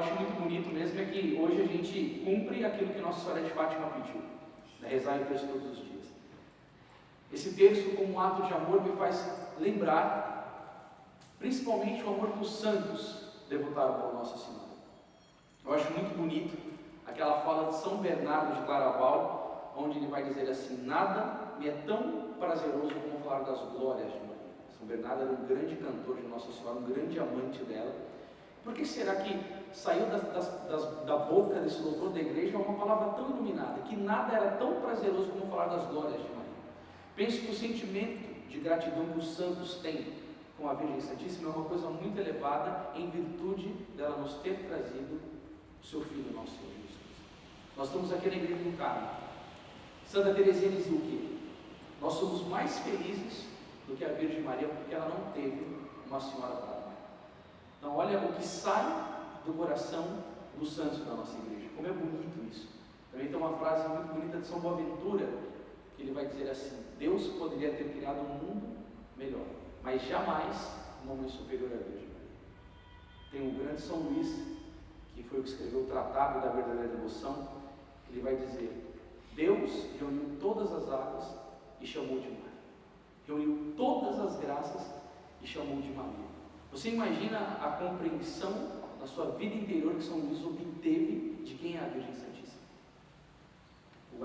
acho muito bonito mesmo é que hoje a gente cumpre aquilo que Nossa Senhora de Fátima pediu, né? Rezar o terço todos os dias. Esse terço, como um ato de amor, me faz lembrar, principalmente, o amor que os santos devotaram para Nossa Senhora. Eu acho muito bonito aquela fala de São Bernardo de Claraval, onde ele vai dizer assim: nada me é tão prazeroso como falar das glórias de Maria. São Bernardo era um grande cantor de Nossa Senhora, um grande amante dela. Por que será que saiu da boca desse doutor da igreja uma palavra tão iluminada, que nada era tão prazeroso como falar das glórias de Maria? Penso que o sentimento de gratidão que os santos têm com a Virgem Santíssima é uma coisa muito elevada, em virtude dela nos ter trazido o seu Filho, nosso Senhor Jesus Cristo. Nós estamos aqui na Igreja do Carmo. Santa Teresinha dizia o quê? Nós somos mais felizes do que a Virgem Maria, porque ela não teve uma senhora para amar. Então olha o que sai do coração dos santos da nossa igreja. Como é bonito isso. Também tem uma frase muito bonita de São Boaventura, que ele vai dizer assim: Deus poderia ter criado um mundo melhor, mas jamais uma mãe superior à Virgem Maria. Tem o grande São Luís, que foi o que escreveu o Tratado da Verdadeira Devoção. Ele vai dizer: Deus reuniu todas as águas e chamou de mar, reuniu todas as graças e chamou de Maria. Você imagina a compreensão da sua vida interior que São Luís obteve de quem é a Virgem Santíssima,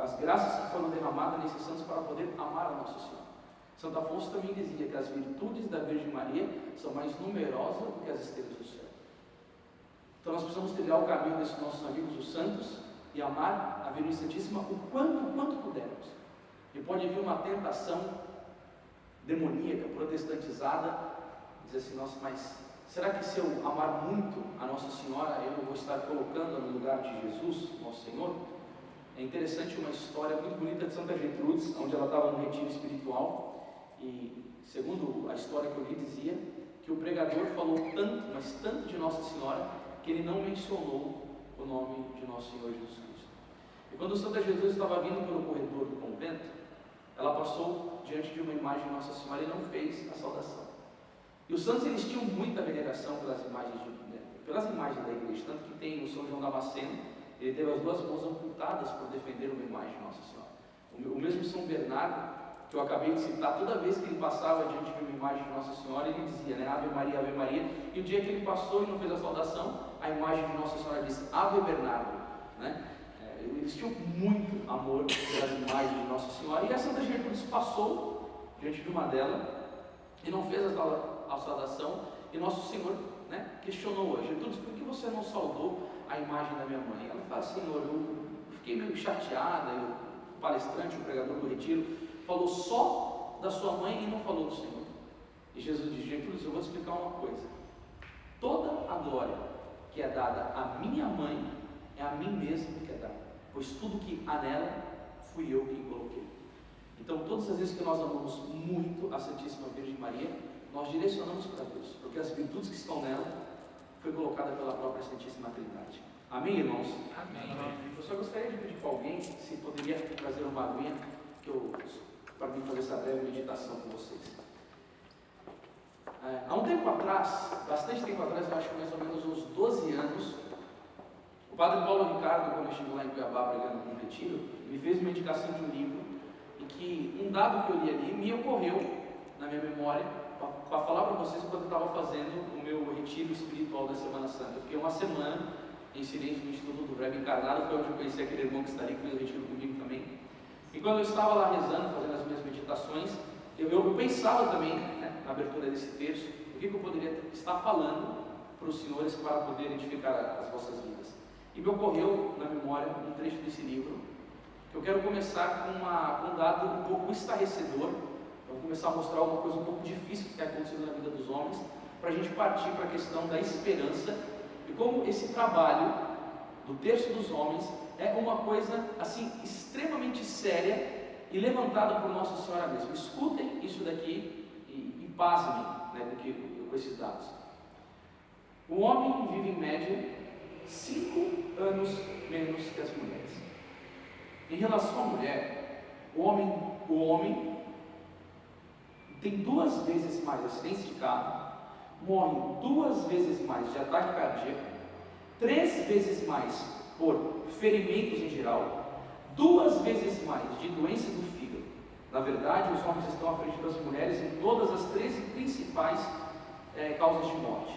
as graças que foram derramadas nesses santos para poder amar a Nossa Senhora. Santo Afonso também dizia que as virtudes da Virgem Maria são mais numerosas do que as estrelas do céu. Então nós precisamos trilhar o caminho desses nossos amigos, os santos, e amar a Virgem Santíssima o quanto pudermos. E pode vir uma tentação demoníaca, protestantizada, dizer assim: nossa, mas será que se eu amar muito a Nossa Senhora, eu não vou estar colocando no lugar de Jesus, nosso Senhor? É interessante uma história muito bonita de Santa Gertrudes, onde ela estava no retiro espiritual, e segundo a história que eu li, dizia que o pregador falou tanto, mas tanto de Nossa Senhora, que ele não mencionou o nome de Nosso Senhor Jesus Cristo. E quando Santa Gertrudes estava vindo pelo corredor do convento, ela passou diante de uma imagem de Nossa Senhora e não fez a saudação. E os santos, eles tinham muita veneração pelas imagens da igreja, tanto que tem o São João Damasceno, ele teve as duas mãos amputadas por defender uma imagem de Nossa Senhora. O mesmo São Bernardo, que eu acabei de citar, toda vez que ele passava diante de uma imagem de Nossa Senhora, ele dizia, né, Ave Maria, Ave Maria, e o dia que ele passou e não fez a saudação, a imagem de Nossa Senhora disse, Ave Bernardo, né? Eles tinham muito amor pelas imagens de Nossa Senhora, e a Santa Gertrudes passou diante de uma delas e não fez a saudação, e Nosso Senhor, né, questionou-a: Gertrudes, por que você não saudou a imagem da minha mãe? Ela fala: Senhor, eu fiquei meio chateada. O palestrante, o pregador do retiro, falou só da sua mãe e não falou do Senhor. E Jesus diz: Gertrudes, eu vou te explicar uma coisa. Toda a glória que é dada à minha mãe é a mim mesmo que é dada, pois tudo que há nela fui eu quem coloquei. Então, todas as vezes que nós amamos muito a Santíssima Virgem Maria, nós direcionamos para Deus, porque as virtudes que estão nela foi colocada pela própria Santíssima Trindade. Amém, irmãos? Amém. Eu só gostaria de pedir para alguém se poderia trazer uma aguinha para mim fazer essa breve meditação com vocês. Há um tempo atrás, bastante tempo atrás, eu acho que mais ou menos uns 12 anos, o Padre Paulo Ricardo, quando eu estive lá em Cuiabá pregando no retiro, me fez uma indicação de um livro, em que um dado que eu li ali me ocorreu na minha memória, para falar para vocês quando eu estava fazendo o meu retiro espiritual da Semana Santa. Eu fiquei uma semana em silêncio no Instituto do Verbo Encarnado, foi onde eu conheci aquele irmão que está ali, que fez o retiro comigo também. E quando eu estava lá rezando, fazendo as minhas meditações, eu pensava também, né, na abertura desse texto, o que eu poderia estar falando para os senhores para poder edificar as vossas vidas. E me ocorreu na memória um trecho desse livro, que eu quero começar com um dado um pouco estarrecedor. Vou começar a mostrar uma coisa um pouco difícil que está acontecendo na vida dos homens, para a gente partir para a questão da esperança e como esse trabalho do terço dos homens é uma coisa assim extremamente séria e levantada por Nossa Senhora mesmo. Escutem isso daqui e pasmem, né, com esses dados. O homem vive em média 5 anos menos que as mulheres. Em relação à mulher, o homem tem 2 vezes mais acidentes de carro, morre 2 vezes mais de ataque cardíaco, 3 vezes mais por ferimentos em geral, 2 vezes mais de doença do fígado. Na verdade, os homens estão à frente das mulheres em todas as 13 principais causas de morte.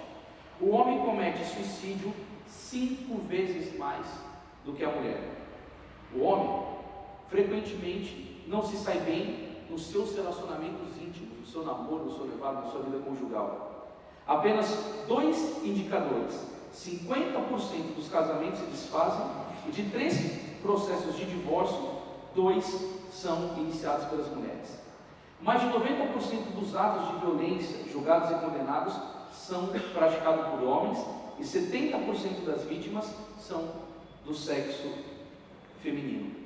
O homem comete suicídio 5 vezes mais do que a mulher. O homem, frequentemente, não se sai bem nos seus relacionamentos íntimos, no seu namoro, no seu noivado, na sua vida conjugal. Apenas 2 indicadores: 50% dos casamentos se desfazem e de 3 processos de divórcio, 2 são iniciados pelas mulheres. Mais de 90% dos atos de violência julgados e condenados são praticados por homens e 70% das vítimas são do sexo feminino.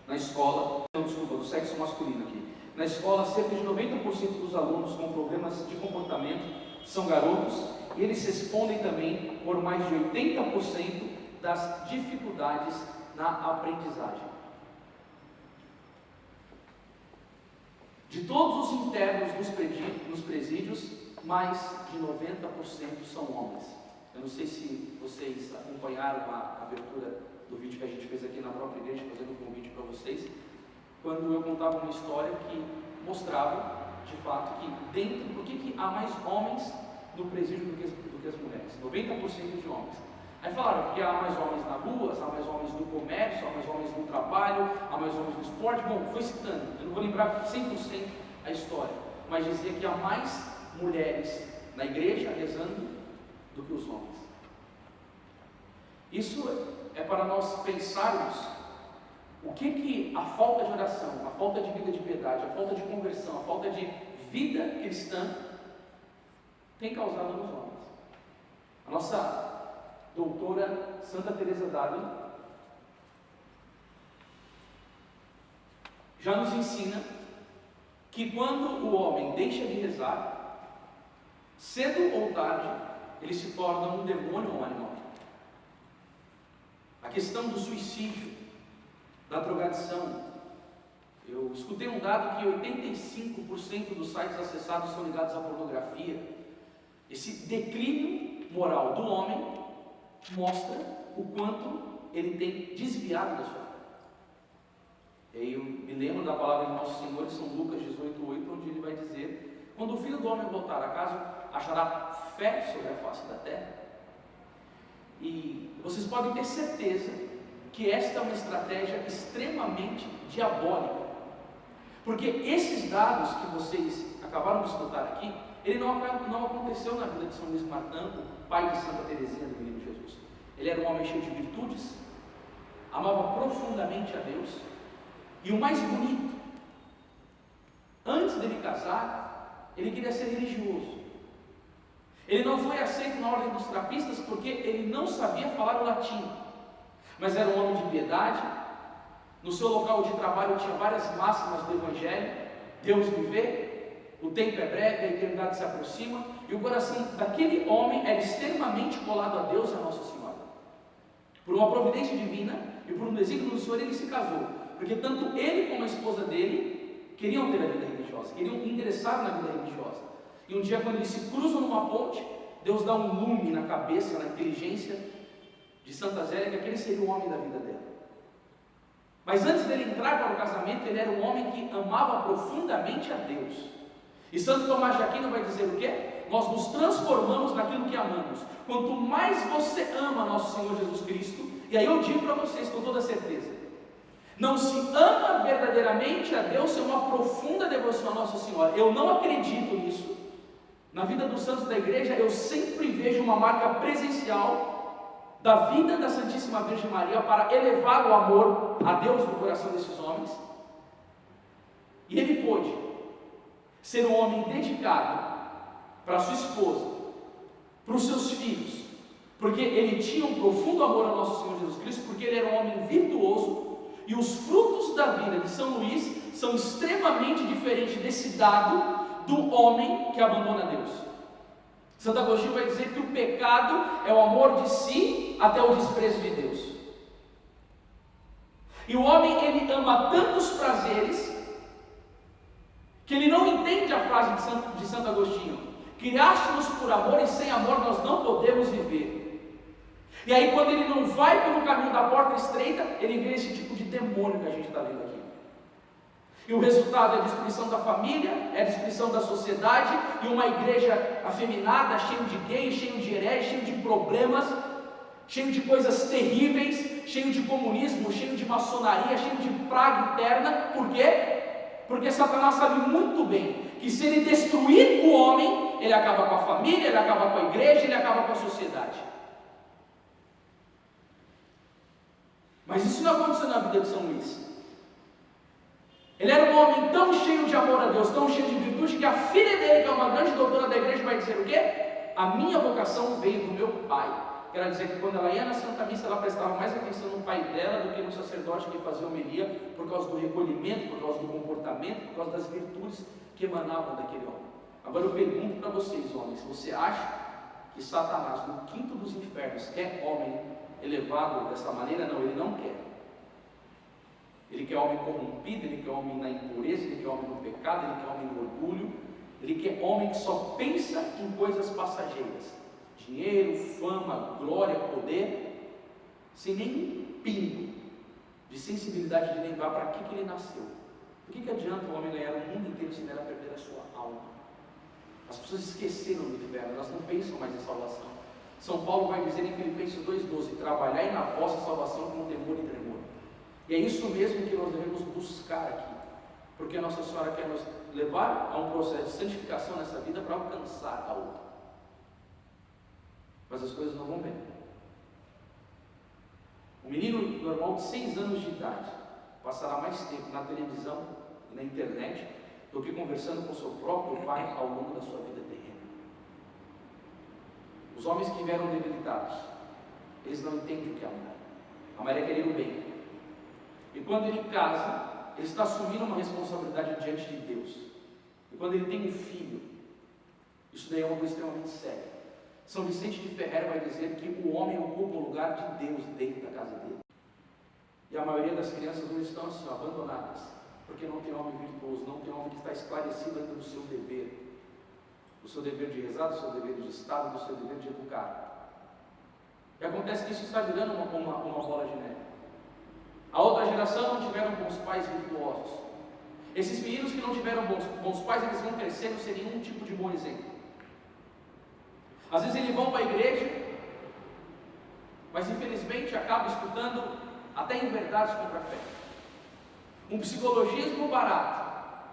Na escola, do sexo masculino aqui. Na escola, cerca de 90% dos alunos com problemas de comportamento são garotos e eles respondem também por mais de 80% das dificuldades na aprendizagem. De todos os internos nos presídios, mais de 90% são homens. Eu não sei se vocês acompanharam a abertura do vídeo que a gente fez aqui na própria igreja, fazendo um convite para vocês, quando eu contava uma história que mostrava, de fato, que dentro, por que há mais homens no presídio do que as mulheres? 90% de homens. Aí falaram, porque há mais homens na rua, há mais homens no comércio, há mais homens no trabalho, há mais homens no esporte. Bom, foi citando, eu não vou lembrar 100% a história, mas dizia que há mais mulheres na igreja rezando do que os homens. Isso é para nós pensarmos o que a falta de oração, a falta de vida de piedade, a falta de conversão, a falta de vida cristã tem causado nos homens. A nossa doutora Santa Teresa d'Ávila já nos ensina que quando o homem deixa de rezar, cedo ou tarde, ele se torna um demônio ou um animal. A questão do suicídio, da drogadição, eu escutei um dado que 85% dos sites acessados são ligados à pornografia. Esse declínio moral do homem mostra o quanto ele tem desviado da sua fé. Eu me lembro da palavra de nosso Senhor em São Lucas 18:8, onde ele vai dizer: quando o Filho do Homem voltar a casa, achará fé sobre a face da terra? E vocês podem ter certeza que esta é uma estratégia extremamente diabólica, porque esses dados que vocês acabaram de escutar aqui, ele não aconteceu na vida de São Luís Martão, pai de Santa Teresinha do Menino Jesus. Ele era um homem cheio de virtudes, amava profundamente a Deus, e o mais bonito, antes dele casar, ele queria ser religioso. Ele não foi aceito na ordem dos trapistas porque ele não sabia falar o latim, mas era um homem de piedade. No seu local de trabalho tinha várias máximas do Evangelho: Deus me vê, o tempo é breve, a eternidade se aproxima, e o coração daquele homem era extremamente colado a Deus e a Nossa Senhora. Por uma providência divina e por um desígnio do Senhor, ele se casou, porque tanto ele como a esposa dele queriam ter a vida religiosa, queriam ingressar na vida religiosa. E um dia, quando eles se cruzam numa ponte, Deus dá um lume na cabeça, na inteligência de Santa Zélia, que aquele seria o homem da vida dela. Mas antes dele entrar para o casamento, ele era um homem que amava profundamente a Deus. E Santo Tomás de Aquino vai dizer o quê? Nós nos transformamos naquilo que amamos. Quanto mais você ama nosso Senhor Jesus Cristo, e aí eu digo para vocês com toda certeza, não se ama verdadeiramente a Deus sem uma profunda devoção a Nossa Senhora. Eu não acredito nisso. Na vida dos santos da igreja, eu sempre vejo uma marca presencial da vida da Santíssima Virgem Maria para elevar o amor a Deus no coração desses homens. E ele pôde ser um homem dedicado para sua esposa, para os seus filhos, porque ele tinha um profundo amor ao nosso Senhor Jesus Cristo, porque ele era um homem virtuoso, e os frutos da vida de São Luís são extremamente diferentes desse dado do homem que abandona Deus. Santo Agostinho vai dizer que o pecado é o amor de si até o desprezo de Deus. E o homem, ele ama tantos prazeres que ele não entende a frase de Santo Agostinho: criaste-nos por amor e sem amor nós não podemos viver. E aí, quando ele não vai pelo caminho da porta estreita, ele vê esse tipo de demônio que a gente está vendo aqui. E o resultado é a destruição da família, é a destruição da sociedade, e uma igreja afeminada, cheia de gays, cheia de hereges, cheia de problemas, cheio de coisas terríveis, cheio de comunismo, cheio de maçonaria, cheio de praga interna. Por quê? Porque Satanás sabe muito bem que se ele destruir o homem, ele acaba com a família, ele acaba com a igreja, ele acaba com a sociedade. Mas isso não aconteceu na vida de São Luís. Ele era um homem tão cheio de amor a Deus, tão cheio de virtude, que a filha dele, que é uma grande doutora da igreja, vai dizer o quê? A minha vocação veio do meu pai. Quer dizer que quando ela ia na Santa Missa, ela prestava mais atenção no pai dela do que no sacerdote que fazia homilia, por causa do recolhimento, por causa do comportamento, por causa das virtudes que emanavam daquele homem. Agora eu pergunto para vocês, homens, você acha que Satanás, no quinto dos infernos, quer homem elevado dessa maneira? Não, ele não quer. Ele quer homem corrompido, ele quer homem na impureza, ele quer homem no pecado, ele quer homem no orgulho, ele quer homem que só pensa em coisas passageiras. Dinheiro, fama, glória, poder, sem nem um pingo de sensibilidade de lembrar para que ele nasceu. Por que adianta o homem ganhar o mundo inteiro se nela perder a sua alma? As pessoas esqueceram do inferno, elas não pensam mais em salvação. São Paulo vai dizer em Filipenses 2,12: trabalhai na vossa salvação com temor e tremor. E é isso mesmo que nós devemos buscar aqui, porque a Nossa Senhora quer nos levar a um processo de santificação nessa vida para alcançar a outra. Mas as coisas não vão bem. Um menino normal de 6 anos de idade passará mais tempo na televisão e na internet do que conversando com seu próprio pai ao longo da sua vida terrena. Os homens que vieram debilitados, eles não entendem o que é amar. Amar é querer o bem. E quando ele casa, ele está assumindo uma responsabilidade diante de Deus. E quando ele tem um filho, isso daí é algo extremamente sério. São Vicente de Ferrer vai dizer que o homem ocupa o lugar de Deus dentro da casa dele. E a maioria das crianças não estão assim, abandonadas, porque não tem homem virtuoso, não tem homem que está esclarecido ainda do seu dever. Do seu dever de rezar, do seu dever de Estado, do seu dever de educar. E acontece que isso está virando uma bola de neve. A outra geração não tiveram bons pais virtuosos. Esses meninos que não tiveram bons pais, eles vão crescendo sem nenhum tipo de bom exemplo. Às vezes eles vão para a igreja, mas infelizmente acabam escutando até inverdades contra a fé. Um psicologismo barato,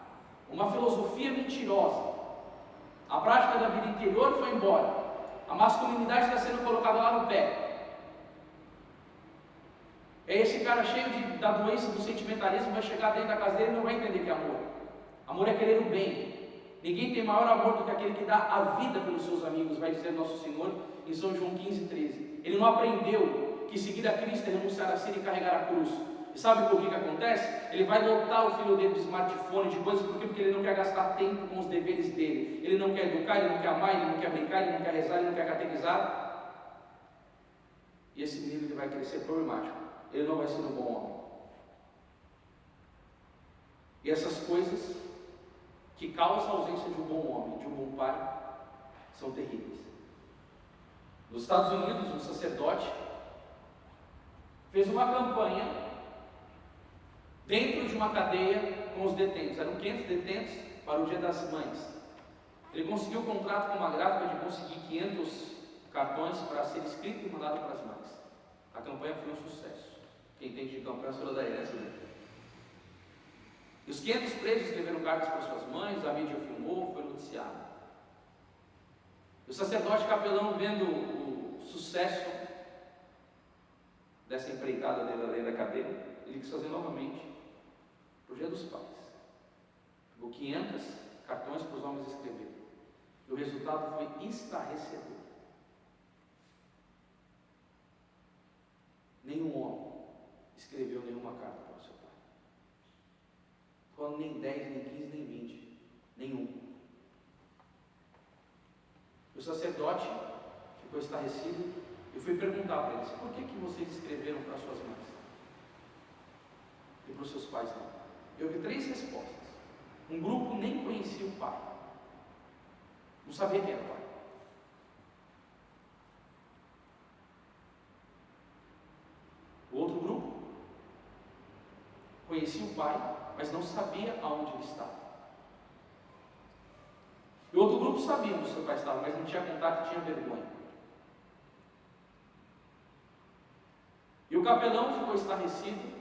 uma filosofia mentirosa, a prática da vida interior foi embora, a masculinidade está sendo colocada lá no pé. É esse cara cheio da doença do sentimentalismo, vai chegar dentro da casa dele e não vai entender que é amor. Amor é querer o bem. Ninguém tem maior amor do que aquele que dá a vida pelos seus amigos, vai dizer Nosso Senhor em São João 15,13. Ele não aprendeu que seguir a Cristo é renunciar a si e carregar a cruz. E sabe por que acontece? Ele vai lotar o filho dele de smartphone, de coisas, porque ele não quer gastar tempo com os deveres dele. Ele não quer educar, ele não quer amar, ele não quer brincar, ele não quer rezar, ele não quer catequizar. E esse menino ele vai crescer problemático. Ele não vai ser um bom homem. E essas coisas que causam a ausência de um bom homem, de um bom pai, são terríveis. Nos Estados Unidos, um sacerdote fez uma campanha dentro de uma cadeia com os detentos. Eram 500 detentos para o Dia das Mães. Ele conseguiu um contrato com uma gráfica de conseguir 500 cartões para ser escrito e mandado para as mães. A campanha foi um sucesso. Quem entende de campanha falou da herança dele. E os 500 presos escreveram cartas para suas mães, a mídia filmou, foi noticiado. E o sacerdote capelão, vendo o sucesso dessa empreitada dele além da cadeia, ele quis fazer novamente para o Dia dos Pais. Pegou 500 cartões para os homens escreverem. E o resultado foi estarrecedor. Nenhum homem escreveu nenhuma carta para o seu pai. Quando nem 10, nem 15, nem 20. Nenhum. O sacerdote ficou estarrecido. Eu fui perguntar para eles: por que vocês escreveram para suas mães? E para os seus pais não? Eu vi 3 respostas. Um grupo nem conhecia o pai. Não sabia quem era o pai. conhecia o pai, mas não sabia aonde ele estava. E outro grupo sabia onde o seu pai estava, mas não tinha contato e tinha vergonha. E o capelão ficou estarrecido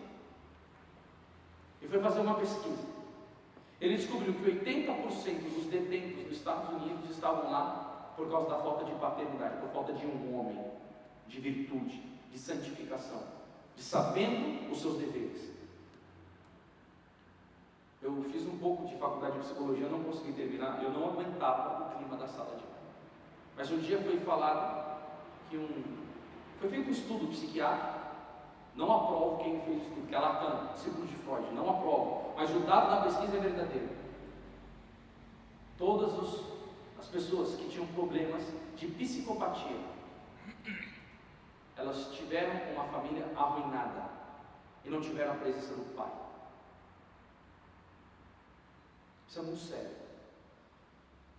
e foi fazer uma pesquisa. Ele descobriu que 80% dos detentos dos Estados Unidos estavam lá por causa da falta de paternidade, por falta de um homem, de virtude, de santificação, de sabendo os seus deveres. Eu fiz um pouco de faculdade de psicologia, não consegui terminar, eu não aguentava o clima da sala de aula. Mas um dia foi falado que foi feito um estudo psiquiátrico, não aprovo quem fez o estudo, que é Lacan, discípulo de Freud, não aprovo, mas o dado da pesquisa é verdadeiro. Todas as pessoas que tinham problemas de psicopatia, elas tiveram uma família arruinada e não tiveram a presença do pai. Isso é muito sério.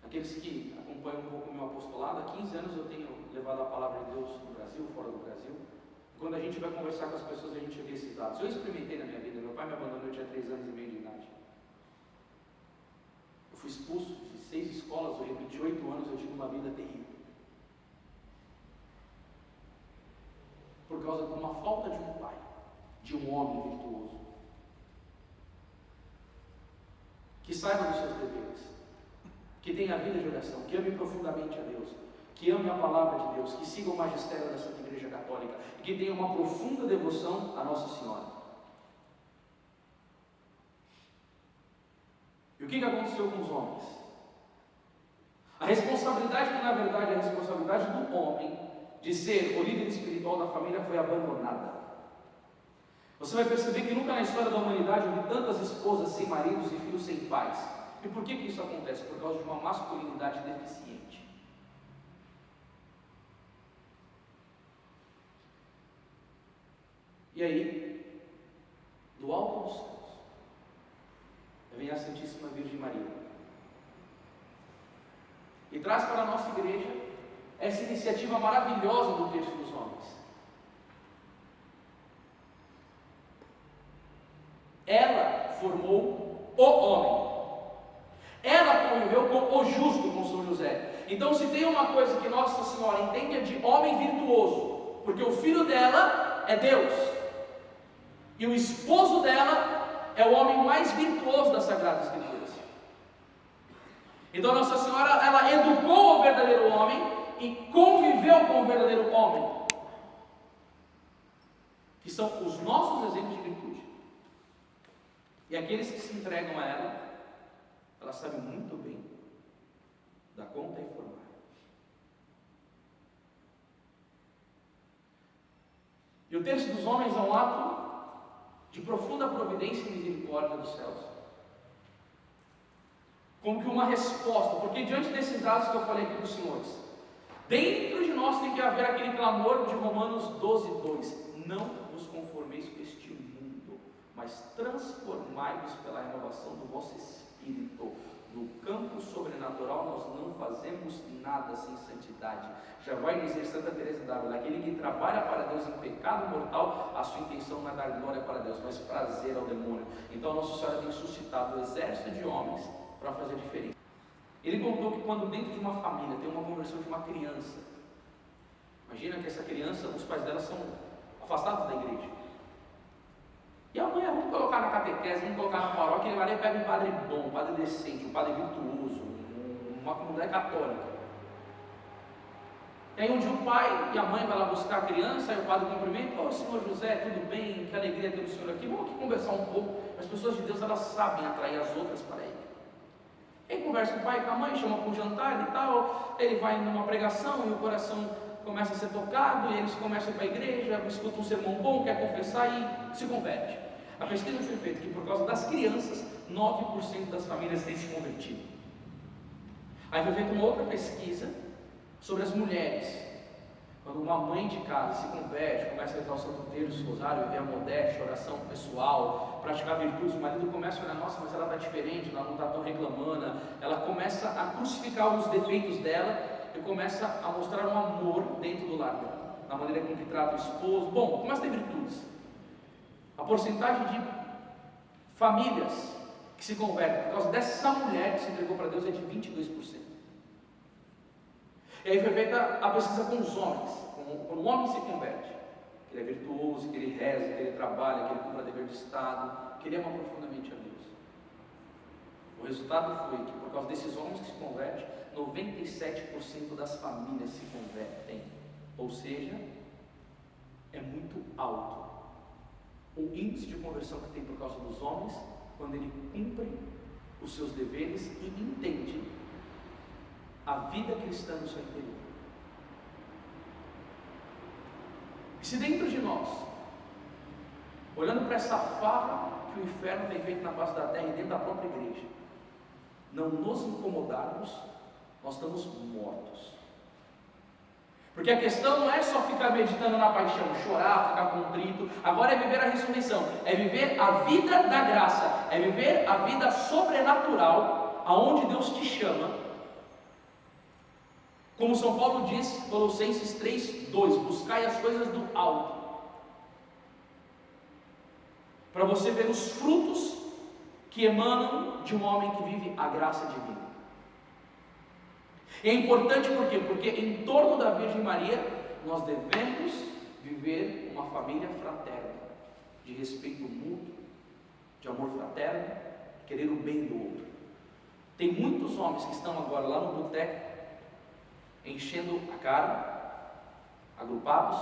Aqueles que acompanham um pouco o meu apostolado, há 15 anos eu tenho levado a palavra de Deus no Brasil, fora do Brasil. E quando a gente vai conversar com as pessoas, a gente vê esses dados. Eu experimentei na minha vida. Meu pai me abandonou, eu tinha 3 anos e meio de idade. Eu fui expulso de 6 escolas, eu repeti 8 anos, eu tive uma vida terrível. Por causa de uma falta de um pai, de um homem virtuoso, que saiba dos seus deveres, que tenha a vida de oração, que ame profundamente a Deus, que ame a palavra de Deus, que siga o magistério da Santa Igreja Católica, que tenha uma profunda devoção a Nossa Senhora. E o que aconteceu com os homens? A responsabilidade, que na verdade é a responsabilidade do homem, de ser o líder espiritual da família, foi abandonada. Você vai perceber que nunca na história da humanidade houve tantas esposas sem maridos e filhos sem pais. E por que isso acontece? Por causa de uma masculinidade deficiente. E aí, do alto dos céus, vem a Santíssima Virgem Maria e traz para a nossa igreja essa iniciativa maravilhosa do Terço dos Homens. Ela formou o homem. Ela conviveu com o justo, com São José. Então, se tem uma coisa que Nossa Senhora entende, é de homem virtuoso, porque o filho dela é Deus, e o esposo dela é o homem mais virtuoso das Sagradas Escrituras. Então, Nossa Senhora, ela educou o verdadeiro homem e conviveu com o verdadeiro homem, que são os nossos exemplos de virtude. E aqueles que se entregam a ela sabe muito bem dar conta e formar. E o Terço dos Homens é um ato de profunda providência e misericórdia dos céus, como que uma resposta, porque diante desses dados que eu falei aqui para os senhores, dentro de nós tem que haver aquele clamor de Romanos 12:2: não vos conformeis com este mundo, mas transformai-vos pela renovação do vosso espírito. No campo sobrenatural nós não fazemos nada sem santidade. Já vai dizer Santa Teresa d'Ávila: aquele que trabalha para Deus em pecado mortal, a sua intenção não é dar glória para Deus, mas prazer ao demônio. Então Nossa Senhora tem suscitado um exército de homens para fazer diferença. Ele contou que quando dentro de uma família tem uma conversão de uma criança, imagina que essa criança, os pais dela são afastados da igreja, e a mãe, vamos colocar na catequese, vamos colocar na paróquia, ele vai lá e pega um padre bom, um padre decente, um padre virtuoso, uma comunidade católica. E aí um dia o pai e a mãe vão lá buscar a criança, aí o padre cumprimenta: ô senhor José, tudo bem? Que alegria ter o senhor aqui, vamos aqui conversar um pouco. As pessoas de Deus, elas sabem atrair as outras para ele. Aí conversa com o pai e com a mãe, chama para um jantar e tal, ele vai numa pregação e o coração começa a ser tocado, e eles começam a ir para a igreja, escutam um sermão bom, quer confessar e se converte. A pesquisa foi feita que por causa das crianças, 9% das famílias têm se convertido. Aí foi feita uma outra pesquisa sobre as mulheres. Quando uma mãe de casa se converte, começa a rezar o Santo Terço, o Rosário, viver a modéstia, a oração pessoal, praticar virtudes, o marido começa a olhar: nossa, mas ela está diferente, ela não está tão reclamando. Ela começa a crucificar os defeitos dela e começa a mostrar um amor dentro do lar dela, na maneira com que trata o esposo. Bom, começa a ter virtudes. A porcentagem de famílias que se convertem por causa dessa mulher que se entregou para Deus é de 22%. E aí foi feita a pesquisa com os homens. Quando um homem se converte, que ele é virtuoso, que ele reza, que ele trabalha, que ele cumpre dever de Estado, que ele ama profundamente a Deus. O resultado foi que, por causa desses homens que se convertem, 97% das famílias se convertem. Ou seja, é muito alto o índice de conversão que tem por causa dos homens, quando ele cumpre os seus deveres e entende a vida cristã no seu interior. E se dentro de nós, olhando para essa farra que o inferno tem feito na face da terra e dentro da própria igreja, não nos incomodarmos, nós estamos mortos. Porque a questão não é só ficar meditando na paixão, chorar, ficar contrito. Agora é viver a ressurreição, é viver a vida da graça, é viver a vida sobrenatural, aonde Deus te chama. Como São Paulo diz, Colossenses 3:2, buscai as coisas do alto, para você ver os frutos que emanam de um homem que vive a graça divina. E é importante por quê? Porque em torno da Virgem Maria, nós devemos viver uma família fraterna, de respeito mútuo, de amor fraterno, querer o bem do outro. Tem muitos homens que estão agora lá no boteco, enchendo a cara, agrupados.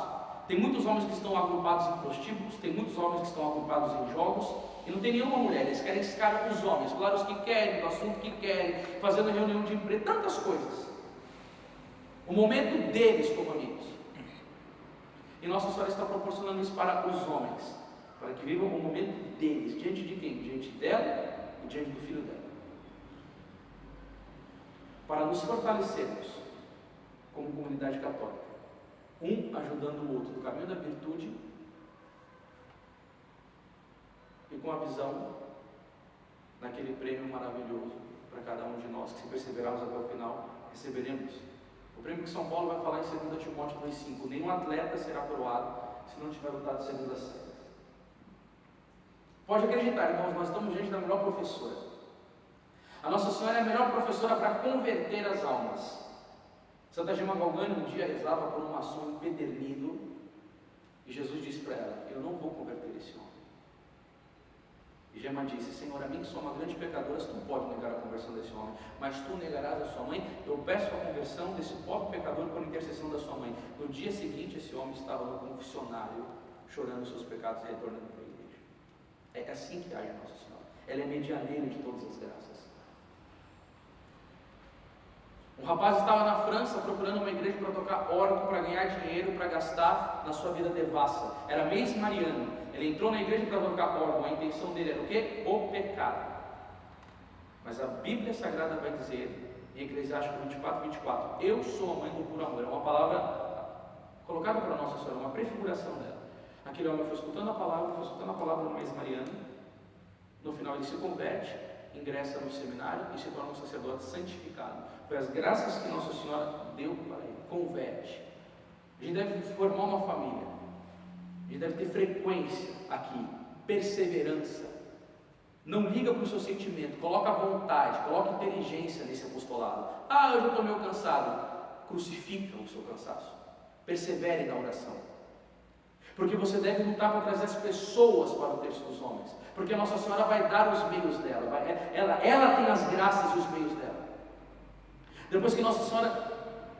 Tem muitos homens que estão agrupados em prostíbulos, tem muitos homens que estão agrupados em jogos, e não tem nenhuma mulher. Eles querem esse cara com os homens, falar os que querem, do assunto que querem, fazendo reunião de emprego, tantas coisas. O momento deles como amigos. E Nossa Senhora está proporcionando isso para os homens, para que vivam o momento deles. Diante de quem? Diante dela e diante do filho dela. Para nos fortalecermos como comunidade católica, um ajudando o outro no caminho da virtude e com a visão naquele prêmio maravilhoso para cada um de nós, que se perseverarmos até o final, receberemos. O prêmio que São Paulo vai falar em 2 Timóteo 2,5: nenhum atleta será coroado se não tiver lutado segundo as regras. Pode acreditar, irmãos, nós estamos diante da melhor professora. A Nossa Senhora é a melhor professora para converter as almas. Santa Gema Galgani um dia rezava por um maçom empedernido, e Jesus disse para ela: eu não vou converter esse homem. E Gema disse: Senhor, a mim que sou uma grande pecadora, tu pode negar a conversão desse homem, mas tu negarás a sua mãe. Eu peço a conversão desse pobre pecador por intercessão da sua mãe. No dia seguinte, esse homem estava no confessionário, chorando os seus pecados e retornando para a igreja. É assim que age Nossa Senhora. Ela é medianeira de todas as graças. Um rapaz estava na França procurando uma igreja para tocar órgão, para ganhar dinheiro, para gastar na sua vida devassa. Era mês mariano. Ele entrou na igreja para tocar órgão. A intenção dele era o quê? O pecado. Mas a Bíblia Sagrada vai dizer, em Eclesiastes 24:24, eu sou a mãe do puro amor. É uma palavra colocada para Nossa Senhora, uma prefiguração dela. Aquele homem foi escutando a palavra no mês mariano. No final ele se converte, ingressa no seminário e se torna um sacerdote santificado. Foi as graças que Nossa Senhora deu para ele. Converte. A gente deve formar uma família. A gente deve ter frequência aqui, perseverança. Não liga para o seu sentimento, coloca vontade, coloca inteligência nesse apostolado. Eu já estou meio cansado. Crucifica o seu cansaço. Persevere na oração. Porque você deve lutar para trazer as pessoas para o terço dos homens. Porque Nossa Senhora vai dar os meios dela. Ela tem as graças e os meios dela. Depois que Nossa Senhora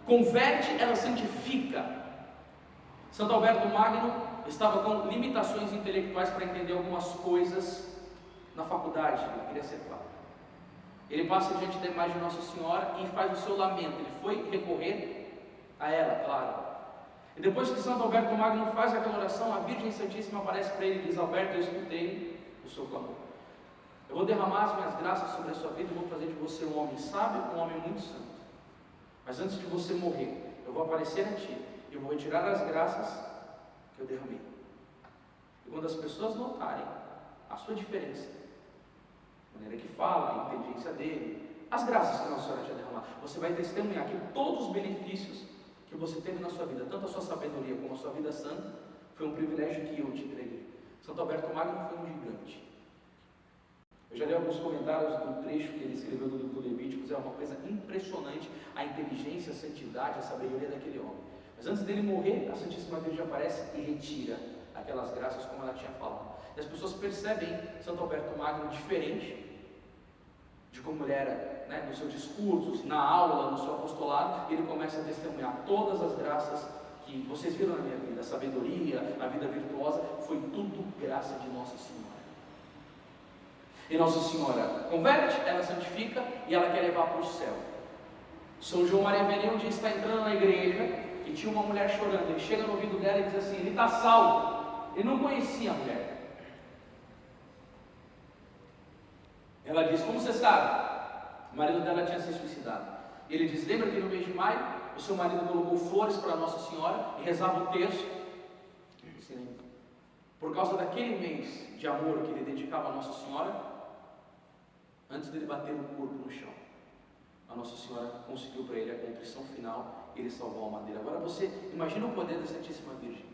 converte, ela santifica. Santo Alberto Magno estava com limitações intelectuais para entender algumas coisas na faculdade. Ele queria ser padre. Ele passa diante da imagem de Nossa Senhora e faz o seu lamento. Ele foi recorrer a ela, claro. E depois que Santo Alberto Magno faz aquela oração, a Virgem Santíssima aparece para ele e diz: Alberto, eu escutei o seu clamor. Eu vou derramar as minhas graças sobre a sua vida e vou fazer de você um homem sábio, um homem muito santo. Mas antes de você morrer, eu vou aparecer a ti e eu vou retirar as graças que eu derramei. E quando as pessoas notarem a sua diferença, a maneira que fala, a inteligência dele, as graças que Nossa Senhora tinha derramado, você vai testemunhar que todos os benefícios que você teve na sua vida, tanto a sua sabedoria como a sua vida santa, foi um privilégio que eu te entreguei. Santo Alberto Magno foi um gigante. Eu já li alguns comentários do trecho que ele escreveu do livro do Levíticos, é uma coisa impressionante a inteligência, a santidade, a sabedoria daquele homem. Mas antes dele morrer, a Santíssima Virgem aparece e retira aquelas graças como ela tinha falado. E as pessoas percebem Santo Alberto Magno diferente de como ele era, né, nos seus discursos, na aula, no seu apostolado, e ele começa a testemunhar todas as graças que vocês viram na minha vida, a sabedoria, a vida virtuosa, foi tudo graça de Nossa Senhora. E Nossa Senhora converte, ela santifica e ela quer levar para o céu. São João Maria Vianney um dia está entrando na igreja e tinha uma mulher chorando. Ele chega no ouvido dela e diz assim: ele está salvo. Ele não conhecia a mulher. Ela diz: como você sabe? O marido dela tinha se suicidado. Ele diz: lembra que no mês de maio o seu marido colocou flores para Nossa Senhora e rezava o terço? Se lembra? Por causa daquele mês de amor que ele dedicava a Nossa Senhora, antes dele bater o corpo no chão, a Nossa Senhora conseguiu para ele a contrição final e ele salvou a alma dele. Agora você imagina o poder da Santíssima Virgem,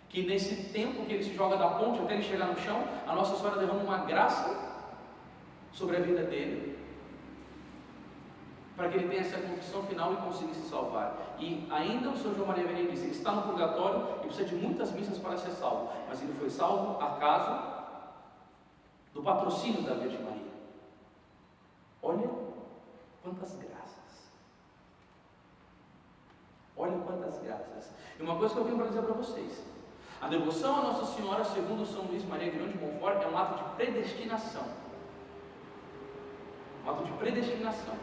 que nesse tempo que ele se joga da ponte até ele chegar no chão, a Nossa Senhora derrama uma graça sobre a vida dele, para que ele tenha essa contrição final e consiga se salvar. E ainda o São João Maria Vianney disse: ele está no purgatório e precisa de muitas missas para ser salvo, mas ele foi salvo a causa do patrocínio da Virgem Maria. Olha quantas graças, olha quantas graças. E uma coisa que eu tenho para dizer para vocês: a devoção a Nossa Senhora, segundo São Luís Maria Grignion de Montfort, é um ato de predestinação. Um ato de predestinação.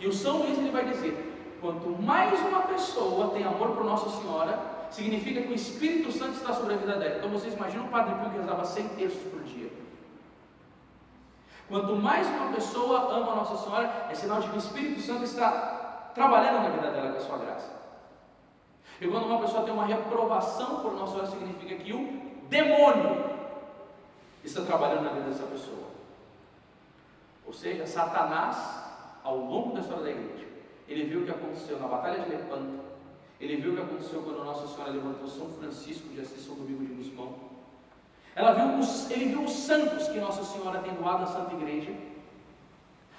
E o São Luís ele vai dizer: quanto mais uma pessoa tem amor por Nossa Senhora, significa que o Espírito Santo está sobre a vida dela. Então vocês imaginam o Padre Pio que rezava 100 terços por dia. Quanto mais uma pessoa ama a Nossa Senhora, é sinal de que o Espírito Santo está trabalhando na vida dela com a sua graça. E quando uma pessoa tem uma reprovação por Nossa Senhora, significa que o demônio está trabalhando na vida dessa pessoa. Ou seja, Satanás, ao longo da história da igreja, ele viu o que aconteceu na Batalha de Lepanto, ele viu o que aconteceu quando Nossa Senhora levantou São Francisco de Assis, São Domingo de Gusmão. Ele viu os santos que Nossa Senhora tem doado à Santa Igreja,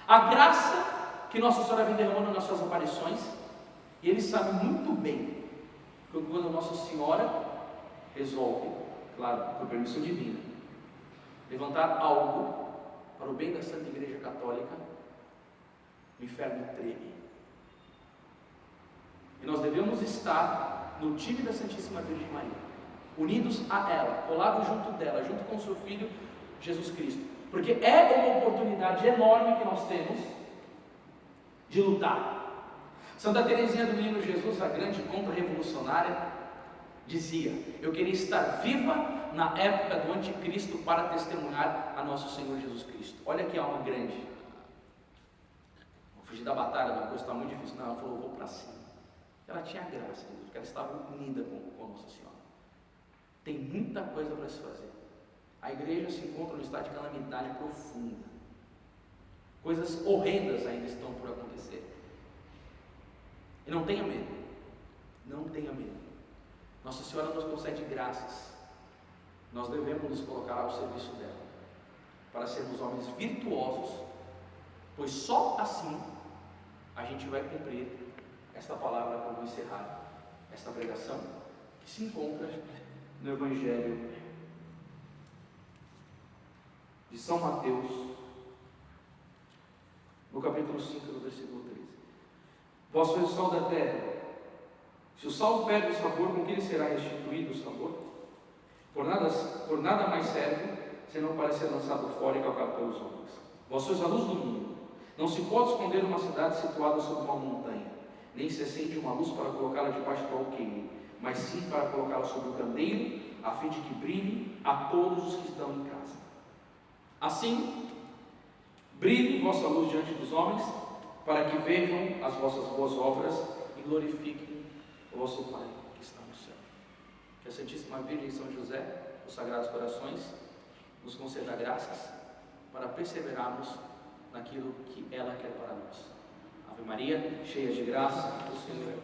a graça que Nossa Senhora vem derramando nas suas aparições, e ele sabe muito bem que quando Nossa Senhora resolve, claro, por permissão divina, levantar algo para o bem da Santa Igreja Católica, o inferno treme. E nós devemos estar no time da Santíssima Virgem Maria, unidos a ela, colados junto dela, junto com o seu Filho Jesus Cristo, porque é uma oportunidade enorme que nós temos de lutar. Santa Teresinha do Menino Jesus, a grande contra-revolucionária, dizia: eu queria estar viva na época do anticristo para testemunhar a nosso Senhor Jesus Cristo. Olha que alma grande. Vou fugir da batalha, uma coisa está muito difícil. Não, ela falou: eu vou para cima. Ela tinha graça de Deus, porque ela estava unida com Nossa Senhora. Tem muita coisa para se fazer. A igreja se encontra no estado de calamidade profunda. Coisas horrendas ainda estão por acontecer. E não tenha medo. Não tenha medo. Nossa Senhora nos concede graças. Nós devemos nos colocar ao serviço dela, para sermos homens virtuosos, pois só assim a gente vai cumprir esta palavra para eu encerrar esta pregação, que se encontra no Evangelho de São Mateus, no capítulo 5, no versículo 13. Vós sois o sal da terra. Se o sal perde o sabor, com que ele será restituído o sabor? Por nada mais serve, senão para ser lançado fora e calcado pelos homens. Vós sois a luz do mundo. Não se pode esconder uma cidade situada sobre uma montanha, nem se acende uma luz para colocá-la debaixo do alqueire, mas sim para colocá-la sobre o candeeiro, a fim de que brilhe a todos os que estão em casa. Assim, brilhe vossa luz diante dos homens, para que vejam as vossas boas obras e glorifiquem o vosso Pai que está no céu. Que a Santíssima Virgem e São José, os Sagrados Corações, nos conceda graças para perseverarmos naquilo que ela quer para nós. Ave Maria, cheia de graça, o Senhor é